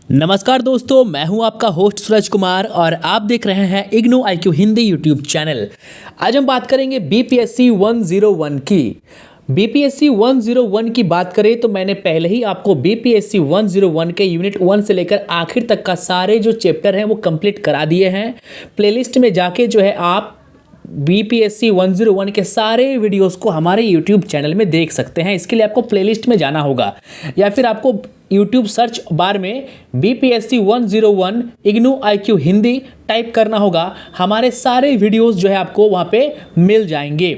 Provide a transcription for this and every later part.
नमस्कार दोस्तों, मैं हूं आपका होस्ट सूरज कुमार और आप देख रहे हैं IGNOU IQ Hindi YouTube channel. आज हम बात करेंगे बीपीएससी 101 की। बीपीएससी 101 की बात करें तो मैंने पहले ही आपको बीपीएससी 101 के यूनिट 1 से लेकर आखिर तक का सारे जो चैप्टर हैं वो कंप्लीट करा दिए हैं। प्लेलिस्ट में जाके जो है आप बीपीएससी 101 के सारे वीडियोस को हमारे यूट्यूब चैनल में देख सकते हैं। इसके लिए आपको प्लेलिस्ट में जाना होगा या फिर आपको यूट्यूब सर्च बार में BPSC 101 IGNOU IQ Hindi type करना होगा। हमारे सारे वीडियोस जो है आपको वहाँ पे मिल जाएंगे।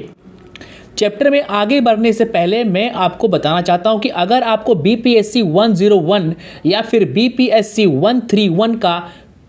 चैप्टर में आगे बढ़ने से पहले मैं आपको बताना चाहता हूँ कि अगर आपको बीपीएससी 101 या फिर बीपीएससी 131 का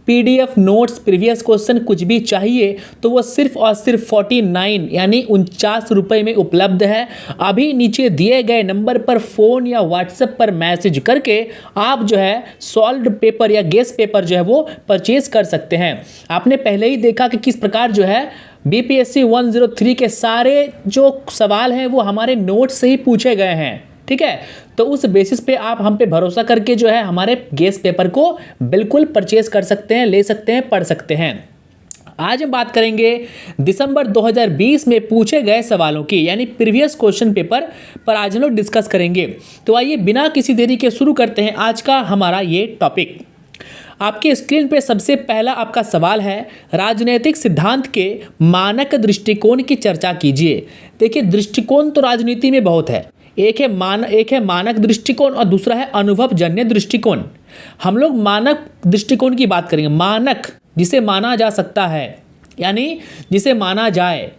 पीडीएफ नोट्स प्रीवियस क्वेश्चन कुछ भी चाहिए तो वो सिर्फ और सिर्फ 49 यानी 49 रुपये में उपलब्ध है। अभी नीचे दिए गए नंबर पर फ़ोन या व्हाट्सएप पर मैसेज करके आप जो है सॉल्व्ड पेपर या गेस पेपर जो है वो परचेज कर सकते हैं। आपने पहले ही देखा कि किस प्रकार जो है बीपीएससी 103 के सारे जो सवाल हैं वो हमारे नोट्स से ही पूछे गए हैं। ठीक है, तो उस बेसिस पे आप हम पे भरोसा करके जो है हमारे गेस पेपर को बिल्कुल परचेज कर सकते हैं, ले सकते हैं, पढ़ सकते हैं। आज हम बात करेंगे दिसंबर 2020 में पूछे गए सवालों की, यानी प्रीवियस क्वेश्चन पेपर पर आज हम लोग डिस्कस करेंगे। तो आइए बिना किसी देरी के शुरू करते हैं आज का हमारा ये टॉपिक। आपके स्क्रीन पे सबसे पहला आपका सवाल है, राजनीतिक सिद्धांत के मानक दृष्टिकोण की चर्चा कीजिए। देखिए, दृष्टिकोण तो राजनीति में बहुत है। एक है मानक दृष्टिकोण और दूसरा है अनुभवजन्य दृष्टिकोण। हम लोग मानक दृष्टिकोण की बात करेंगे। मानक जिसे माना जा सकता है, यानी जिसे माना जाए।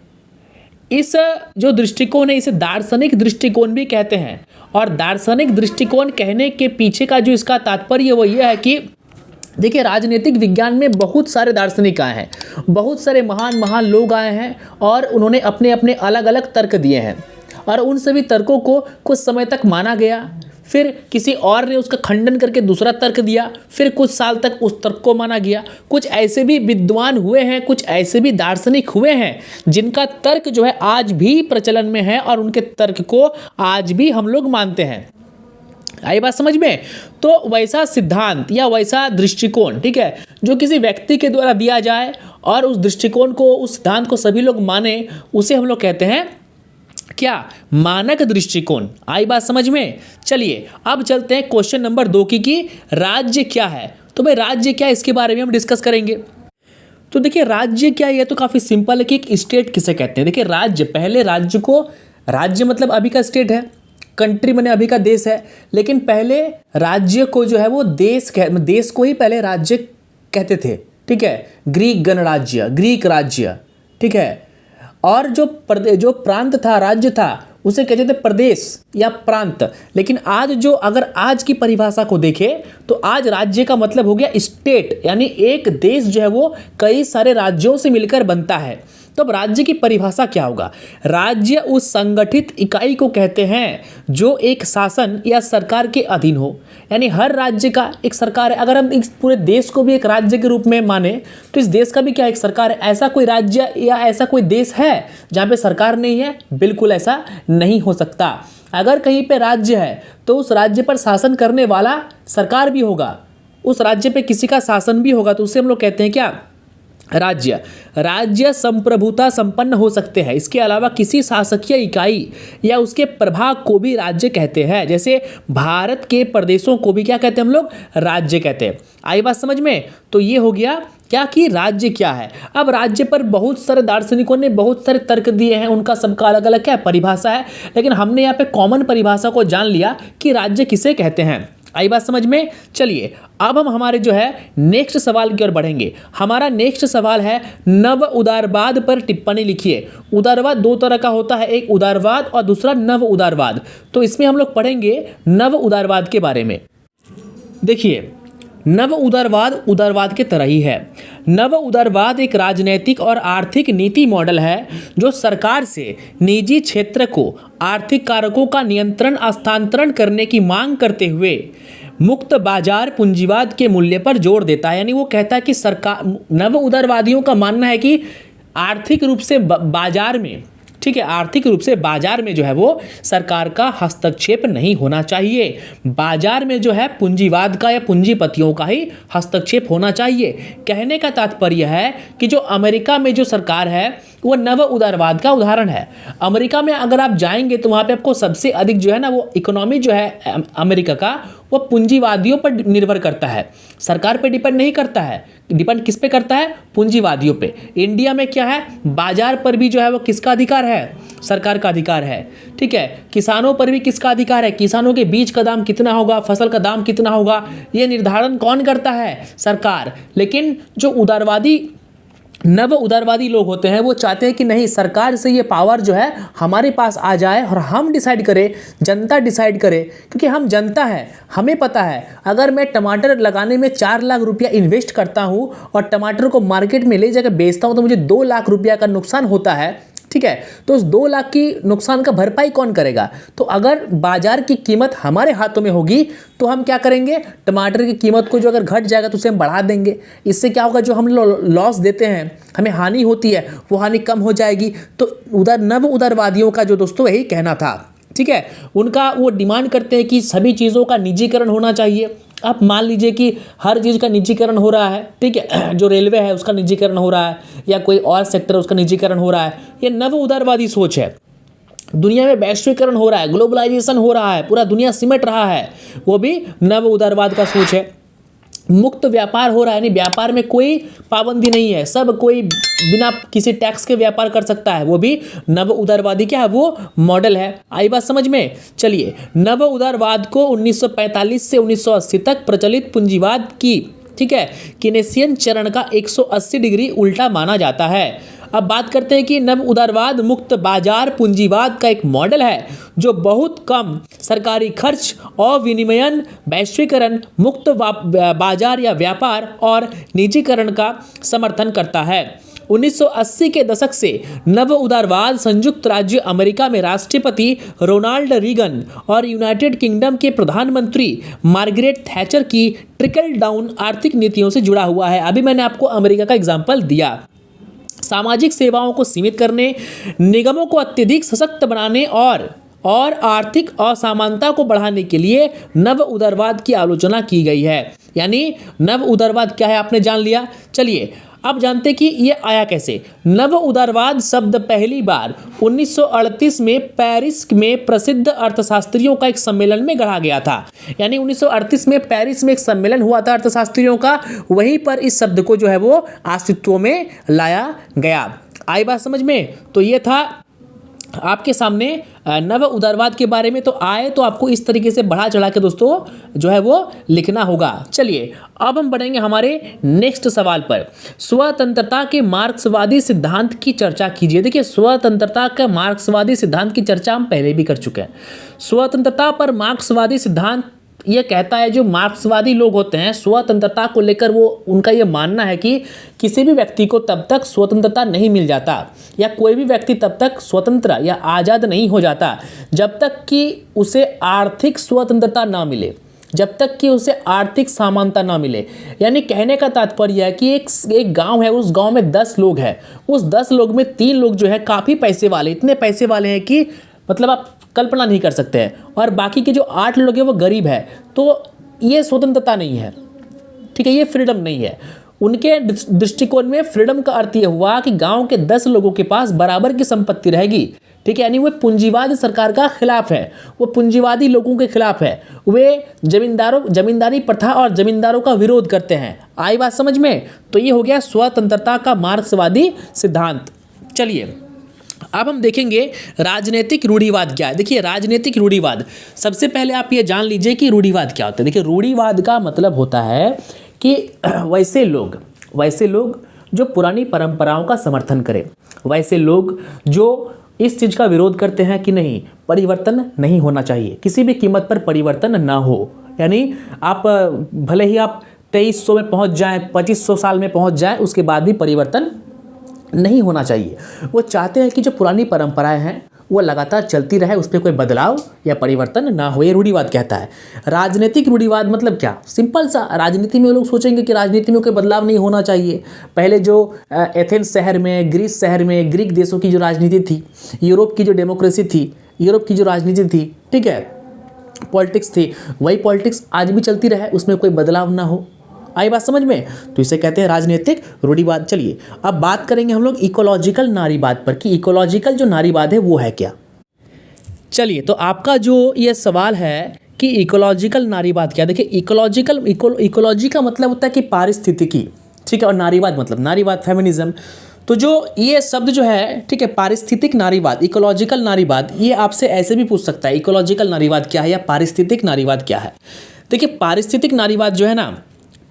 इस जो दृष्टिकोण है इसे दार्शनिक दृष्टिकोण भी कहते हैं। और दार्शनिक दृष्टिकोण कहने के पीछे का जो इसका तात्पर्य वो ये है कि देखिए, राजनीतिक विज्ञान में बहुत सारे दार्शनिक आए हैं, बहुत सारे महान महान लोग आए हैं और उन्होंने अपने अपने अलग अलग तर्क दिए हैं और उन सभी तर्कों को कुछ समय तक माना गया। फिर किसी और ने उसका खंडन करके दूसरा तर्क दिया, फिर कुछ साल तक उस तर्क को माना गया। कुछ ऐसे भी विद्वान हुए हैं, कुछ ऐसे भी दार्शनिक हुए हैं जिनका तर्क जो है आज भी प्रचलन में है और उनके तर्क को आज भी हम लोग मानते हैं। आई बात समझ में? तो वैसा सिद्धांत या वैसा दृष्टिकोण, ठीक है, जो किसी व्यक्ति के द्वारा दिया जाए और उस दृष्टिकोण को, उस सिद्धांत को सभी लोग माने, उसे हम लोग कहते हैं क्या? मानक दृष्टिकोण। आई बात समझ में? चलिए अब चलते हैं क्वेश्चन नंबर 2 की कि राज्य क्या है। तो भाई राज्य क्या है इसके बारे में हम डिस्कस करेंगे। तो देखिए, राज्य क्या है, ये तो काफ़ी सिंपल है कि एक स्टेट किसे कहते हैं। देखिए, राज्य, पहले राज्य को, राज्य मतलब अभी का स्टेट है, कंट्री माने अभी का देश है, लेकिन पहले राज्य को जो है वो देश को ही पहले राज्य कहते थे। ठीक है, ग्रीक गणराज्य, ग्रीक राज्य, ठीक है। और जो प्रांत था, राज्य था, उसे कहते थे प्रदेश या प्रांत। लेकिन आज जो, अगर आज की परिभाषा को देखें तो आज राज्य का मतलब हो गया स्टेट, यानी एक देश जो है वो कई सारे राज्यों से मिलकर बनता है। तो अब राज्य की परिभाषा क्या होगा? राज्य उस संगठित इकाई को कहते हैं जो एक शासन या सरकार के अधीन हो, यानी हर राज्य का एक सरकार है। अगर हम इस पूरे देश को भी एक राज्य के रूप में माने तो इस देश का भी क्या एक सरकार है। ऐसा कोई राज्य या ऐसा कोई देश है जहाँ पे सरकार नहीं है? बिल्कुल ऐसा नहीं हो सकता। अगर कहीं पे राज्य है तो उस राज्य पर शासन करने वाला सरकार भी होगा, उस राज्य पे किसी का शासन भी होगा, तो उसे हम लोग कहते हैं क्या? राज्य। राज्य संप्रभुता संपन्न हो सकते हैं। इसके अलावा किसी शासकीय इकाई या उसके प्रभाग को भी राज्य कहते हैं। जैसे भारत के प्रदेशों को भी क्या कहते हैं हम लोग? राज्य कहते हैं। आई बात समझ में? तो ये हो गया क्या कि राज्य क्या है। अब राज्य पर बहुत सारे दार्शनिकों ने बहुत सारे तर्क दिए हैं, उनका सबका अलग अलग क्या परिभाषा है, लेकिन हमने यहाँ पे कॉमन परिभाषा को जान लिया कि राज्य किसे कहते हैं। आई बात समझ में? चलिए अब हम हमारे जो है नेक्स्ट सवाल की ओर बढ़ेंगे। हमारा नेक्स्ट सवाल है, नव उदारवाद पर टिप्पणी लिखिए। उदारवाद दो तरह का होता है, एक उदारवाद और दूसरा नव उदारवाद। तो इसमें हम लोग पढ़ेंगे नव उदारवाद के बारे में। देखिए, नव उदारवाद उदारवाद के तरह ही है। नव उदारवाद एक राजनैतिक और आर्थिक नीति मॉडल है जो सरकार से निजी क्षेत्र को आर्थिक कारकों का नियंत्रण हस्तांतरण करने की मांग करते हुए मुक्त बाजार पूंजीवाद के मूल्य पर जोर देता है। यानी वो कहता है कि सरकार, नव उदारवादियों का मानना है कि आर्थिक रूप से बाजार में, ठीक है, आर्थिक रूप से बाजार में जो है वो सरकार का हस्तक्षेप नहीं होना चाहिए। बाजार में जो है पूंजीवाद का या पूंजीपतियों का ही हस्तक्षेप होना चाहिए। कहने का तात्पर्य है कि जो अमेरिका में जो सरकार है वो नव उदारवाद का उदाहरण है। अमेरिका में अगर आप जाएंगे तो वहाँ पे आपको सबसे अधिक जो है ना वो इकोनॉमी जो है अमेरिका का वो पूंजीवादियों पर निर्भर करता है, सरकार पे डिपेंड नहीं करता है। डिपेंड किस पे करता है? पूंजीवादियों पे। इंडिया में क्या है, बाजार पर भी जो है वो किसका अधिकार है? सरकार का अधिकार है। ठीक है, किसानों पर भी किसका अधिकार है? किसानों के बीज का दाम कितना होगा, फसल का दाम कितना होगा, ये निर्धारण कौन करता है? सरकार। लेकिन जो उदारवादी नव उदारवादी लोग होते हैं वो चाहते हैं कि नहीं, सरकार से ये पावर जो है हमारे पास आ जाए और हम डिसाइड करें, जनता डिसाइड करे, क्योंकि हम जनता है, हमें पता है अगर मैं टमाटर लगाने में 4 लाख रुपया इन्वेस्ट करता हूँ और टमाटर को मार्केट में ले जाकर बेचता हूँ तो मुझे 2 लाख रुपया का नुकसान होता है। ठीक है, तो उस 2 लाख की नुकसान का भरपाई कौन करेगा? तो अगर बाजार की कीमत हमारे हाथों में होगी तो हम क्या करेंगे, टमाटर की कीमत को जो अगर घट जाएगा तो उसे हम बढ़ा देंगे। इससे क्या होगा, जो हम लॉस देते हैं, हमें हानि होती है, वो हानि कम हो जाएगी। तो नव उदारवादियों का जो दोस्तों यही कहना था। ठीक है, उनका वो डिमांड करते हैं कि सभी चीज़ों का निजीकरण होना चाहिए। आप मान लीजिए कि हर चीज़ का निजीकरण हो रहा है, ठीक है, जो रेलवे है उसका निजीकरण हो रहा है या कोई और सेक्टर उसका निजीकरण हो रहा है। ये नव उदारवादी सोच है। दुनिया में वैश्वीकरण हो रहा है, ग्लोबलाइजेशन हो रहा है, पूरा दुनिया सिमट रहा है, वो भी नव उदारवाद का सोच है। मुक्त व्यापार हो रहा है, यानी व्यापार में कोई पाबंदी नहीं है, सब कोई बिना किसी टैक्स के व्यापार कर सकता है, वो भी नव उदारवादी क्या है, वो मॉडल है। आई बात समझ में? चलिए, नव उदारवाद को 1945 से 1980 तक प्रचलित पूंजीवाद की, ठीक है, कीनेसियन चरण का 180 डिग्री उल्टा माना जाता है। अब बात करते हैं कि नव उदारवाद मुक्त बाजार पूंजीवाद का एक मॉडल है जो बहुत कम सरकारी खर्च और विनिमयन, वैश्वीकरण, मुक्त बाजार या व्यापार और निजीकरण का समर्थन करता है। 1980 के दशक से नव उदारवाद संयुक्त राज्य अमेरिका में राष्ट्रपति रोनाल्ड रीगन और यूनाइटेड किंगडम के प्रधानमंत्री मार्गरेट थैचर की ट्रिकल डाउन आर्थिक नीतियों से जुड़ा हुआ है। अभी मैंने आपको अमेरिका का एग्जाम्पल दिया। सामाजिक सेवाओं को सीमित करने, निगमों को अत्यधिक सशक्त बनाने और आर्थिक असमानता को बढ़ाने के लिए नव उदारवाद की आलोचना की गई है। यानी नव उदारवाद क्या है आपने जान लिया। चलिए अब जानते कि ये आया कैसे। नव उदारवाद शब्द पहली बार 1938 में पेरिस में प्रसिद्ध अर्थशास्त्रियों का एक सम्मेलन में गढ़ा गया था। यानी 1938 में पेरिस में एक सम्मेलन हुआ था अर्थशास्त्रियों का, वहीं पर इस शब्द को जो है वो अस्तित्व में लाया गया। आई बात समझ में? तो ये था आपके सामने नव उदारवाद के बारे में। तो आए तो आपको इस तरीके से बढ़ा चढ़ा के दोस्तों जो है वो लिखना होगा। चलिए अब हम बढ़ेंगे हमारे नेक्स्ट सवाल पर। स्वतंत्रता के मार्क्सवादी सिद्धांत की चर्चा कीजिए। देखिए, स्वतंत्रता का मार्क्सवादी सिद्धांत की चर्चा हम पहले भी कर चुके हैं। स्वतंत्रता पर मार्क्सवादी सिद्धांत ये कहता है, जो मार्क्सवादी लोग होते हैं स्वतंत्रता को लेकर वो उनका ये मानना है कि किसी भी व्यक्ति को तब तक स्वतंत्रता नहीं मिल जाता या कोई भी व्यक्ति तब तक स्वतंत्र या आज़ाद नहीं हो जाता जब तक कि उसे आर्थिक स्वतंत्रता ना मिले, जब तक कि उसे आर्थिक समानता ना मिले। यानी कहने का तात्पर्य है कि एक गांव है, उस गांव में 10 लोग हैं, उस 10 लोग में 3 लोग जो है काफ़ी पैसे वाले, इतने पैसे वाले हैं कि मतलब आप कल्पना नहीं कर सकते हैं, और बाकी के जो 8 लोग हैं वो गरीब है। तो ये स्वतंत्रता नहीं है, ठीक है, ये फ्रीडम नहीं है। उनके दृष्टिकोण में फ्रीडम का अर्थ ये हुआ कि गांव के 10 लोगों के पास बराबर की संपत्ति रहेगी। ठीक है, यानी वो पूंजीवादी सरकार का खिलाफ है, वो पूंजीवादी लोगों के खिलाफ है, वे जमींदारी प्रथा और जमींदारों का विरोध करते हैं। आई बात समझ में? तो ये हो गया स्वतंत्रता का मार्क्सवादी सिद्धांत। चलिए अब हम देखेंगे राजनीतिक रूढ़िवाद क्या है। देखिए, राजनीतिक रूढ़िवाद, सबसे पहले आप ये जान लीजिए कि रूढ़िवाद क्या होता है। देखिए, रूढ़िवाद का मतलब होता है कि वैसे लोग जो पुरानी परंपराओं का समर्थन करें, वैसे लोग जो इस चीज़ का विरोध करते हैं कि नहीं, परिवर्तन नहीं होना चाहिए, किसी भी कीमत पर परिवर्तन ना हो। यानी आप भले ही आप 2300 में पहुंच जाएं, 2500 साल में पहुंच जाएं, उसके बाद भी परिवर्तन नहीं होना चाहिए। वो चाहते हैं कि जो पुरानी परंपराएं हैं वो लगातार चलती रहे, उस पर कोई बदलाव या परिवर्तन ना हो, ये रूढ़िवाद कहता है। राजनीतिक रूढ़िवाद मतलब क्या? सिंपल सा, राजनीति में लोग सोचेंगे कि राजनीति में कोई बदलाव नहीं होना चाहिए। पहले जो एथेंस शहर में, ग्रीस शहर में, ग्रीक देशों की जो राजनीति थी, यूरोप की जो डेमोक्रेसी थी, यूरोप की जो राजनीति थी, ठीक है, पॉलिटिक्स थी, वही पॉलिटिक्स आज भी चलती रहे, उसमें कोई बदलाव ना हो। आई बात समझ में? तो इसे कहते हैं राजनीतिक रूढ़िवाद। चलिए अब बात करेंगे हम लोग इकोलॉजिकल नारीवाद पर कि इकोलॉजिकल जो नारीवाद है वो है क्या। चलिए, तो आपका जो ये सवाल है कि इकोलॉजिकल नारीवाद क्या, देखिए इकोलॉजी का मतलब होता है कि पारिस्थितिकी, ठीक है, और नारीवाद मतलब नारीवाद फेमिनिज्म। तो जो ये शब्द जो है, ठीक है, पारिस्थितिक नारीवाद, इकोलॉजिकल नारीवाद, ये आपसे ऐसे भी पूछ सकता है इकोलॉजिकल नारीवाद क्या है या पारिस्थितिक नारीवाद क्या है। देखिए पारिस्थितिक नारीवाद जो है ना,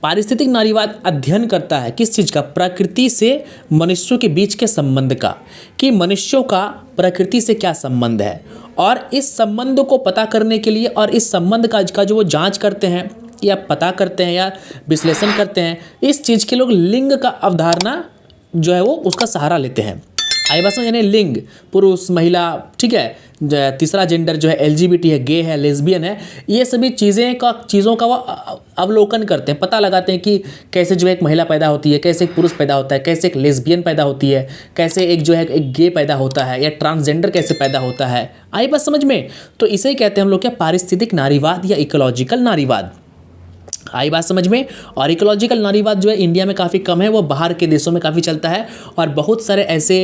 पारिस्थितिक नारीवाद अध्ययन करता है किस चीज़ का? प्रकृति से मनुष्यों के बीच के संबंध का, कि मनुष्यों का प्रकृति से क्या संबंध है, और इस संबंध को पता करने के लिए और इस संबंध का जो वो जांच करते हैं या पता करते हैं या विश्लेषण करते हैं, इस चीज़ के लोग लिंग का अवधारणा जो है वो उसका सहारा लेते हैं। आई बात समझ, यानी लिंग, पुरुष, महिला, ठीक है, तीसरा जेंडर जो है LGBT है, गे है, लेस्बियन है, ये सभी चीज़ों का वो अवलोकन करते हैं, पता लगाते हैं कि कैसे जो है एक महिला पैदा होती है, कैसे एक पुरुष पैदा होता है, कैसे एक लेस्बियन पैदा होती है, कैसे एक जो है एक गे पैदा होता है, या ट्रांसजेंडर कैसे पैदा होता है। आई बात समझ में? तो इसे ही कहते हैं हम लोग क्या? पारिस्थितिक नारीवाद या इकोलॉजिकल नारीवाद। आई बात समझ में? और इकोलॉजिकल नारीवाद जो है इंडिया में काफ़ी कम है, वो बाहर के देशों में काफ़ी चलता है, और बहुत सारे ऐसे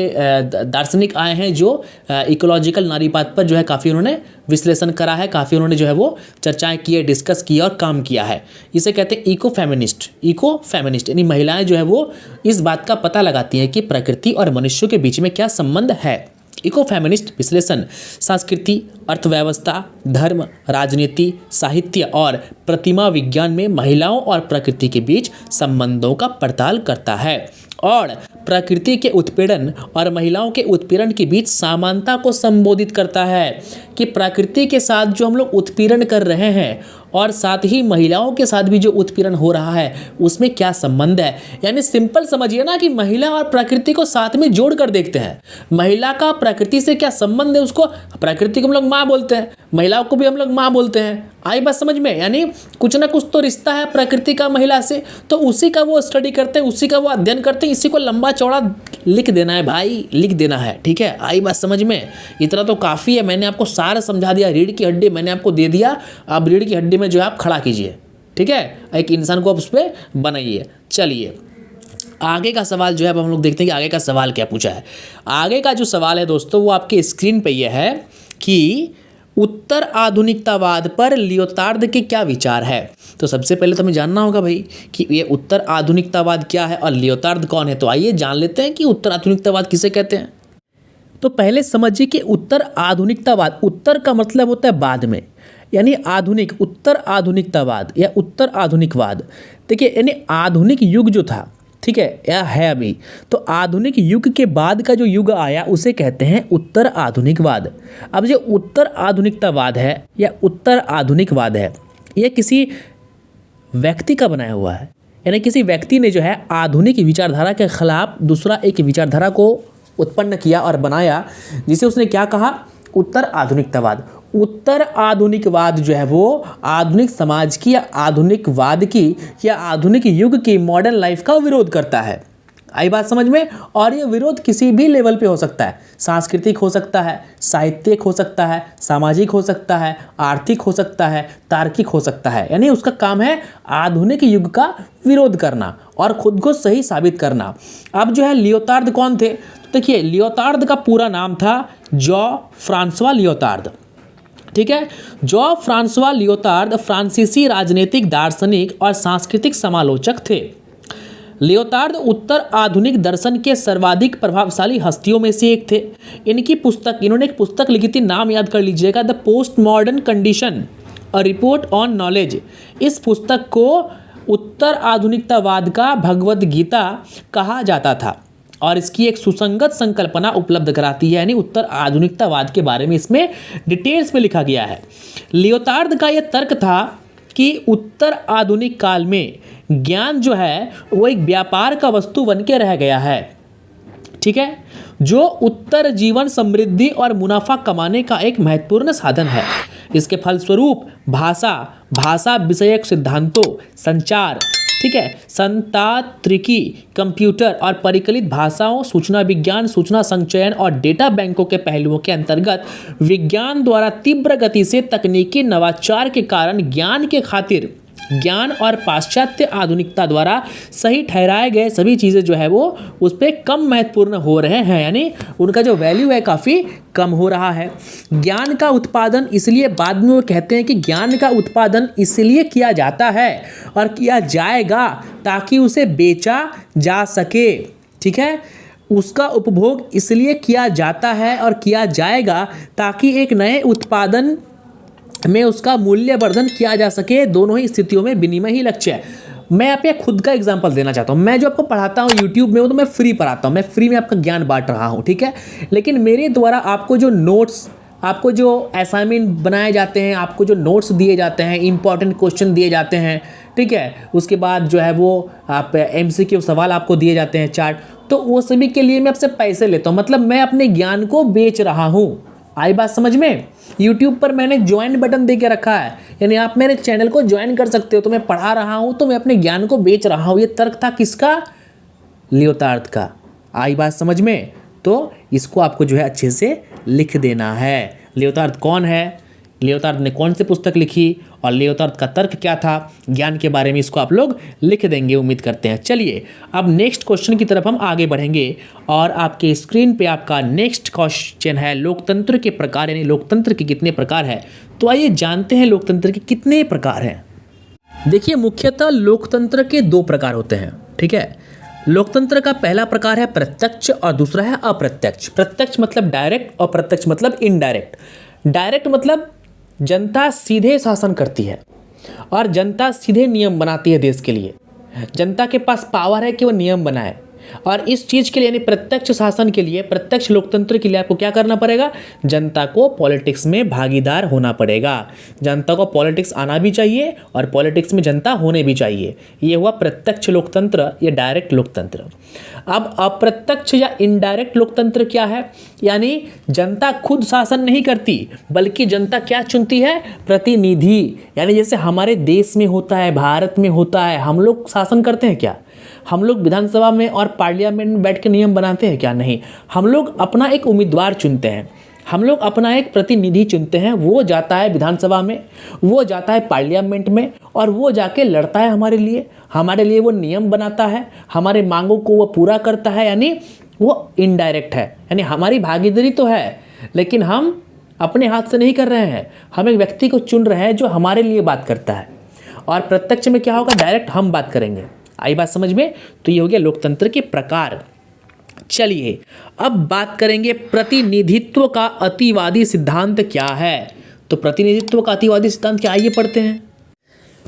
दार्शनिक आए हैं जो इकोलॉजिकल नारीवाद पर जो है काफ़ी उन्होंने विश्लेषण करा है, काफ़ी उन्होंने जो है वो चर्चाएं की है, डिस्कस किया और काम किया है। इसे कहते हैं इको फेमिनिस्ट, यानी महिलाएं जो है वो इस बात का पता लगाती हैं कि प्रकृति और मनुष्यों के बीच में क्या संबंध है। इको फेमिनिस्ट विश्लेषण संस्कृति, अर्थव्यवस्था, धर्म, राजनीति, साहित्य और प्रतिमा विज्ञान में महिलाओं और प्रकृति के बीच संबंधों का पड़ताल करता है, और प्रकृति के उत्पीड़न और महिलाओं के उत्पीड़न के बीच समानता को संबोधित करता है, कि प्रकृति के साथ जो हम लोग उत्पीड़न कर रहे हैं और साथ ही महिलाओं के साथ भी जो उत्पीड़न हो रहा है उसमें क्या संबंध है। यानी सिंपल समझिए ना कि महिला और प्रकृति को साथ में जोड़ कर देखते हैं, महिला का प्रकृति से क्या संबंध है। उसको, प्रकृति को हम लोग माँ बोलते हैं, महिलाओं को भी हम लोग माँ बोलते हैं। आई बात समझ में? यानी कुछ ना कुछ तो रिश्ता है प्रकृति का महिला से, तो उसी का वो स्टडी करते हैं, उसी का वो अध्ययन करते हैं। इसी को लंबा चौड़ा लिख देना है भाई, लिख देना है, ठीक है। आई बात समझ में? इतना तो काफ़ी है, मैंने आपको सारा समझा दिया। रीढ़ की हड्डी मैंने आपको दे दिया, अब रीढ़ की हड्डी में जो है आप खड़ा कीजिए, ठीक है, एक इंसान को आप उस पर बनाइए। चलिए आगे का सवाल जो है अब हम लोग देखते हैं कि आगे का सवाल क्या पूछा है। आगे का जो सवाल है दोस्तों वो आपके स्क्रीन पे ये है कि उत्तर आधुनिकतावाद पर लियोतार्द के क्या विचार है। तो सबसे पहले तो हमें जानना होगा भाई कि ये उत्तर आधुनिकतावाद क्या है और लियोतार्द कौन है। तो आइए जान लेते हैं कि उत्तर आधुनिकतावाद किसे कहते हैं। तो पहले समझिए कि उत्तर आधुनिकतावाद, उत्तर का मतलब होता है बाद में, यानी आधुनिक, उत्तर आधुनिकतावाद या उत्तर आधुनिकवाद। देखिए यानी आधुनिक युग जो था, ठीक है, या है अभी, तो आधुनिक युग के बाद का जो युग आया उसे कहते हैं उत्तर आधुनिकवाद। अब जो उत्तर आधुनिकतावाद है या उत्तर आधुनिकवाद है, यह किसी व्यक्ति का बनाया हुआ है, यानी किसी व्यक्ति ने जो है आधुनिक विचारधारा के खिलाफ दूसरा एक विचारधारा को उत्पन्न किया और बनाया, जिसे उसने क्या कहा? उत्तर आधुनिकतावाद। उत्तर आधुनिकवाद जो है वो आधुनिक समाज की या आधुनिकवाद की या आधुनिक युग की मॉडर्न लाइफ का विरोध करता है। आई बात समझ में? और ये विरोध किसी भी लेवल पे हो सकता है, सांस्कृतिक हो सकता है, साहित्यिक हो सकता है, सामाजिक हो सकता है, आर्थिक हो सकता है, तार्किक हो सकता है। यानी उसका काम है आधुनिक युग का विरोध करना और खुद को सही साबित करना। अब जो है लियोतार्द कौन थे? तो देखिए लियोतार्द का पूरा नाम था जॉ फ्रांसवा लियोतार्द, ठीक है। जॉ फ्रांसवा लियोतार्द फ्रांसीसी राजनीतिक, दार्शनिक और सांस्कृतिक समालोचक थे। लियोतार्द उत्तर आधुनिक दर्शन के सर्वाधिक प्रभावशाली हस्तियों में से एक थे। इन्होंने एक पुस्तक लिखी थी, नाम याद कर लीजिएगा, the post modern condition, a report on knowledge. इस पुस्तक को उत्तर आधुनिकतावाद का भगवद गीता कहा जाता था और इसकी एक सुसंगत संकल्पना उपलब्ध कराती है, यानी उत्तर आधुनिकतावाद के बारे में इसमें डिटेल्स में लिखा गया है। लियोतार्द का यह तर्क था कि उत्तर आधुनिक काल में ज्ञान जो है वो एक व्यापार का वस्तु बन के रह गया है, ठीक है। जो उत्तर जीवन समृद्धि और मुनाफा कमाने का एक महत्वपूर्ण साधन है। इसके फलस्वरूप भाषा, भाषा विषयक सिद्धांतों, संचार, ठीक है, संतात्रिकी, कंप्यूटर और परिकलित भाषाओं, सूचना विज्ञान, सूचना संचयन और डेटा बैंकों के पहलुओं के अंतर्गत विज्ञान द्वारा तीव्र गति से तकनीकी नवाचार के कारण ज्ञान के खातिर ज्ञान और पाश्चात्य आधुनिकता द्वारा सही ठहराए गए सभी चीज़ें जो है वो उस पर कम महत्वपूर्ण हो रहे हैं, यानी उनका जो वैल्यू है काफ़ी कम हो रहा है। ज्ञान का उत्पादन इसलिए, बाद में वो कहते हैं कि ज्ञान का उत्पादन इसलिए किया जाता है और किया जाएगा ताकि उसे बेचा जा सके, ठीक है। उसका उपभोग इसलिए किया जाता है और किया जाएगा ताकि एक नए उत्पादन में उसका मूल्यवर्धन किया जा सके। दोनों ही स्थितियों में विनिमय ही लक्ष्य है। मैं आप ये खुद का एग्जांपल देना चाहता हूँ। मैं जो आपको पढ़ाता हूँ यूट्यूब में, वो तो मैं फ्री पढ़ाता हूँ, मैं फ्री में आपका ज्ञान बांट रहा हूँ, ठीक है। लेकिन मेरे द्वारा आपको जो नोट्स, आपको जो असाइनमेंट बनाए जाते हैं, आपको जो नोट्स दिए जाते हैं, इंपॉर्टेंट क्वेश्चन दिए जाते हैं, ठीक है, उसके बाद जो है वो आप MCQ सवाल आपको दिए जाते हैं, चार्ट, तो वो सभी के लिए मैं आपसे पैसे लेता हूँ। मतलब मैं अपने ज्ञान को बेच रहा हूँ। आई बात समझ में। यूट्यूब पर मैंने ज्वाइन बटन दे के रखा है, यानी आप मेरे चैनल को ज्वाइन कर सकते हो। तो मैं पढ़ा रहा हूँ तो मैं अपने ज्ञान को बेच रहा हूँ। ये तर्क था किसका? लियोतार्द का। आई बात समझ में। तो इसको आपको जो है अच्छे से लिख देना है। लियोतार्द कौन है, लियोतार्द ने कौन सी पुस्तक लिखी और लियोतार्द का तर्क क्या था, ज्ञान के बारे में इसको आप लोग लिख देंगे, उम्मीद करते हैं। चलिए अब नेक्स्ट क्वेश्चन की तरफ हम आगे बढ़ेंगे और आपके स्क्रीन पे आपका नेक्स्ट क्वेश्चन है लोकतंत्र के प्रकार, यानी लोकतंत्र के कितने प्रकार है। तो आइए जानते हैं लोकतंत्र के कितने प्रकार हैं। देखिए मुख्यतः लोकतंत्र के दो प्रकार होते हैं, ठीक है। लोकतंत्र का पहला प्रकार है प्रत्यक्ष और दूसरा है अप्रत्यक्ष। प्रत्यक्ष मतलब डायरेक्ट और प्रत्यक्ष मतलब इनडायरेक्ट। डायरेक्ट मतलब जनता सीधे शासन करती है और जनता सीधे नियम बनाती है देश के लिए। जनता के पास पावर है कि वो नियम बनाए, और इस चीज़ के लिए यानी प्रत्यक्ष शासन के लिए, प्रत्यक्ष लोकतंत्र के लिए आपको क्या करना पड़ेगा? जनता को पॉलिटिक्स में भागीदार होना पड़ेगा। जनता को पॉलिटिक्स आना भी चाहिए और पॉलिटिक्स में जनता होने भी चाहिए। ये हुआ प्रत्यक्ष लोकतंत्र या डायरेक्ट लोकतंत्र। अब अप्रत्यक्ष या इनडायरेक्ट लोकतंत्र क्या है? यानी जनता खुद शासन नहीं करती, बल्कि जनता क्या चुनती है? प्रतिनिधि। यानी जैसे हमारे देश में होता है, भारत में होता है, हम लोग शासन करते हैं क्या? हम लोग विधानसभा में और पार्लियामेंट में बैठ के नियम बनाते हैं क्या? नहीं। हम लोग अपना एक उम्मीदवार चुनते हैं, हम लोग अपना एक प्रतिनिधि चुनते हैं। वो जाता है विधानसभा में, वो जाता है पार्लियामेंट में और वो जाके लड़ता है हमारे लिए वो नियम बनाता है, हमारे मांगों को वो पूरा करता है। यानी वो इनडायरेक्ट है, यानी हमारी भागीदारी तो है लेकिन हम अपने हाथ से नहीं कर रहे हैं। हम एक व्यक्ति को चुन रहे हैं जो हमारे लिए बात करता है। और प्रत्यक्ष में क्या होगा? डायरेक्ट हम बात करेंगे। आई बात समझ में। तो ये हो गया लोकतंत्र के प्रकार। चलिए अब बात करेंगे प्रतिनिधित्व का अतिवादी सिद्धांत क्या है। तो प्रतिनिधित्व का अतिवादी सिद्धांत क्या, आइए पढ़ते हैं।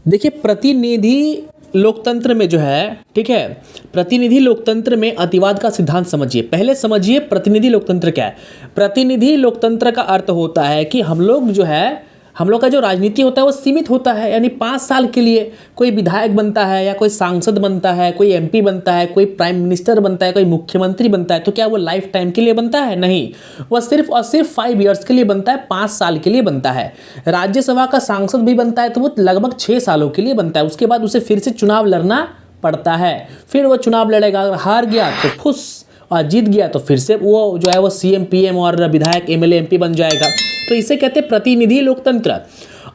देखिए प्रतिनिधि लोकतंत्र में जो है, ठीक है, प्रतिनिधि लोकतंत्र में अतिवाद का सिद्धांत समझिए। पहले समझिए प्रतिनिधि लोकतंत्र क्या है। प्रतिनिधि लोकतंत्र का अर्थ होता है कि हम लोग जो है, हम लोग का जो राजनीति होता है वो सीमित होता है। यानी 5 साल के लिए कोई विधायक बनता है या कोई सांसद बनता है, कोई MP बनता है, कोई प्राइम मिनिस्टर बनता है, कोई मुख्यमंत्री बनता है। तो क्या वो लाइफ टाइम के लिए बनता है? नहीं, वह सिर्फ और सिर्फ 5 ईयर्स के लिए बनता है, 5 साल के लिए बनता है। राज्यसभा का सांसद भी बनता है तो वो लगभग 6 सालों के लिए बनता है। उसके बाद उसे फिर से चुनाव लड़ना पड़ता है। फिर वो चुनाव लड़ेगा, अगर हार गया तो फुस, और जीत गया तो फिर से वो जो है वो CM PM और विधायक MLA MP बन जाएगा। तो इसे कहते हैं प्रतिनिधि लोकतंत्र।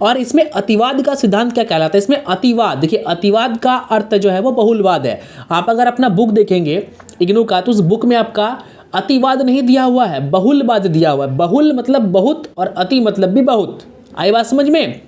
और इसमें अतिवाद का सिद्धांत क्या कहलाता है? इसमें अतिवाद, देखिए अतिवाद का अर्थ जो है वो बहुलवाद है। आप अगर अपना बुक देखेंगे इग्नू का, तो उस बुक में आपका अतिवाद नहीं दिया हुआ है, बहुलवाद दिया हुआ है। बहुल मतलब बहुत और अति मतलब भी बहुत। आई बात समझ में।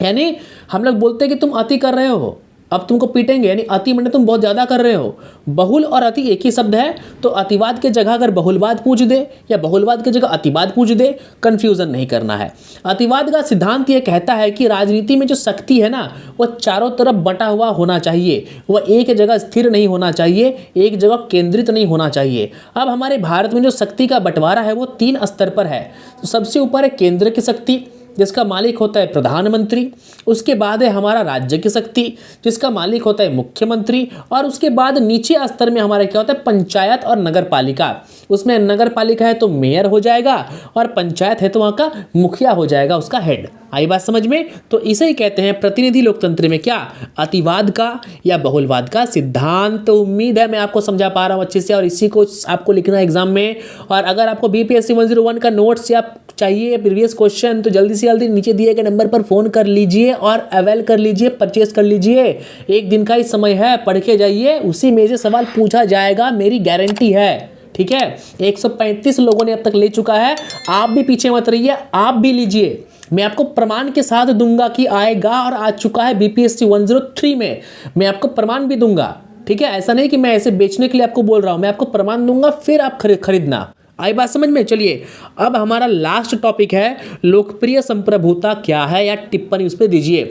यानी हम लोग बोलते हैं कि तुम अति कर रहे हो, अब तुमको पीटेंगे, यानी अति मतलब तुम बहुत ज़्यादा कर रहे हो। बहुल और अति एक ही शब्द है। तो अतिवाद के जगह अगर बहुलवाद पूछ दे या बहुलवाद के जगह अतिवाद पूछ दे, कंफ्यूजन नहीं करना है। अतिवाद का सिद्धांत ये कहता है कि राजनीति में जो शक्ति है ना, वो चारों तरफ बटा हुआ होना चाहिए, वह एक जगह स्थिर नहीं होना चाहिए, एक जगह केंद्रित नहीं होना चाहिए। अब हमारे भारत में जो शक्ति का बंटवारा है वो 3 स्तर पर है। तो सबसे ऊपर है केंद्र की शक्ति, जिसका मालिक होता है प्रधानमंत्री। उसके बाद है हमारा राज्य की शक्ति, जिसका मालिक होता है मुख्यमंत्री। और उसके बाद नीचे स्तर में हमारा क्या होता है, पंचायत और नगर पालिका। उसमें नगर पालिका है तो मेयर हो जाएगा, और पंचायत है तो वहाँ का मुखिया हो जाएगा, उसका हेड। आई बात समझ में? तो इसे ही कहते हैं प्रतिनिधि लोकतंत्र में क्या, अतिवाद का या बहुलवाद का सिद्धांत। तो उम्मीद है मैं आपको समझा पा रहा हूँ अच्छे से, और इसी को आपको लिखना है एग्जाम में। और अगर आपको बीपीएससी 101 का नोट्स या चाहिए प्रीवियस क्वेश्चन, तो जल्दी से जल्दी नीचे दिए गए नंबर पर फोन कर लीजिए और अवेल कर लीजिए, परचेस कर लीजिए। एक दिन का ही समय है, पढ़ के जाइए, उसी में से सवाल पूछा जाएगा, मेरी गारंटी है। ठीक है, 135 लोगों ने अब तक ले चुका है, आप भी पीछे मत रहिए, आप भी लीजिए। मैं आपको प्रमाण के साथ दूंगा कि आएगा, और आ चुका है बीपीएससी 103 में। मैं आपको प्रमाण भी दूंगा। ठीक है, ऐसा नहीं कि मैं ऐसे बेचने के लिए आपको बोल रहा हूं, मैं आपको प्रमाण दूंगा, फिर आप खरीदना। आई बात समझ में? चलिए अब हमारा लास्ट टॉपिक है लोकप्रिय संप्रभुता क्या है, या टिप्पणी उस पर दीजिए।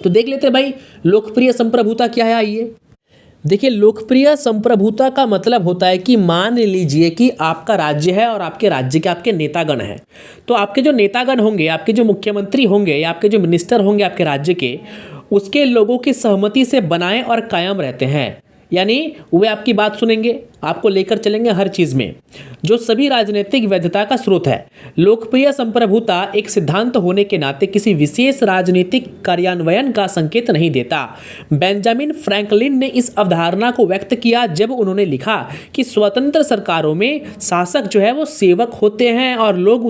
तो देख लेते हैं भाई, लोकप्रिय संप्रभुता क्या है। आइए देखिए, लोकप्रिय संप्रभुता का मतलब होता है कि मान लीजिए कि आपका राज्य है और आपके राज्य के आपके नेतागण हैं। तो आपके जो नेतागण होंगे, आपके जो मुख्यमंत्री होंगे, या आपके जो मिनिस्टर होंगे आपके राज्य के, उसके लोगों की सहमति से बनाए और कायम रहते हैं। यानी वे आपकी बात सुनेंगे, आपको लेकर चलेंगे हर चीज़ में, जो सभी राजनीतिक वैधता का स्रोत है। लोकप्रिय संप्रभुता एक सिद्धांत होने के नाते किसी विशेष राजनीतिक कार्यान्वयन का संकेत नहीं देता। बेंजामिन फ्रैंकलिन ने इस अवधारणा को व्यक्त किया जब उन्होंने लिखा कि स्वतंत्र सरकारों में शासक जो है वो सेवक होते हैं और लोग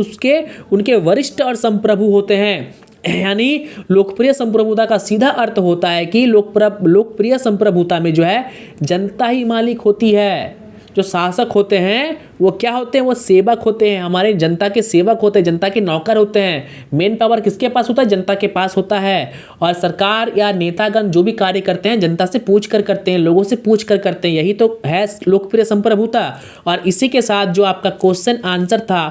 उनके वरिष्ठ और संप्रभु होते हैं। यानी लोकप्रिय संप्रभुता का सीधा अर्थ होता है कि लोकप्रिय संप्रभुता में जो है जनता ही मालिक होती है। जो शासक होते हैं वो क्या होते हैं, वो सेवक होते हैं, हमारे जनता के सेवक होते हैं, जनता के नौकर होते हैं। मेन पावर किसके पास होता है, जनता के पास होता है। और सरकार या नेतागण जो भी कार्य करते हैं जनता से पूछ कर करते हैं, लोगों से पूछ कर करते हैं। यही तो है लोकप्रिय संप्रभुता। और इसी के साथ जो आपका क्वेश्चन आंसर था,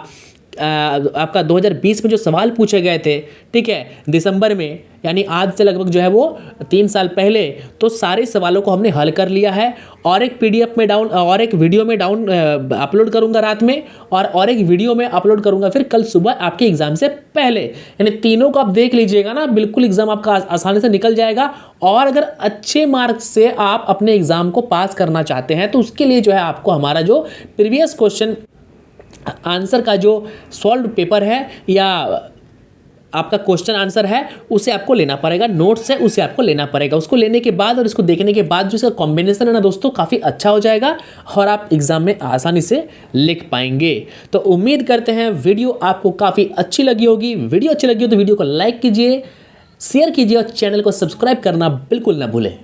आपका 2020 में जो सवाल पूछे गए थे, ठीक है, दिसंबर में, यानी आज से लगभग जो है वो 3 साल पहले, तो सारे सवालों को हमने हल कर लिया है। और एक पीडीएफ में डाउन और एक वीडियो में डाउन अपलोड करूंगा रात में, और एक वीडियो में अपलोड करूंगा फिर कल सुबह आपके एग्जाम से पहले। यानी तीनों को आप देख लीजिएगा ना, बिल्कुल एग्जाम आपका आसानी से निकल जाएगा। और अगर अच्छे मार्क्स से आप अपने एग्जाम को पास करना चाहते हैं तो उसके लिए जो है आपको हमारा जो प्रीवियस क्वेश्चन आंसर का जो सॉल्व पेपर है या आपका क्वेश्चन आंसर है, उसे आपको लेना पड़ेगा। नोट्स है उसे आपको लेना पड़ेगा। उसको लेने के बाद और इसको देखने के बाद जो इसका कॉम्बिनेशन है ना दोस्तों, काफ़ी अच्छा हो जाएगा और आप एग्जाम में आसानी से लिख पाएंगे। तो उम्मीद करते हैं वीडियो आपको काफ़ी अच्छी लगी होगी। वीडियो अच्छी लगी हो तो वीडियो को लाइक कीजिए, शेयर कीजिए और चैनल को सब्सक्राइब करना बिल्कुल ना भूलें।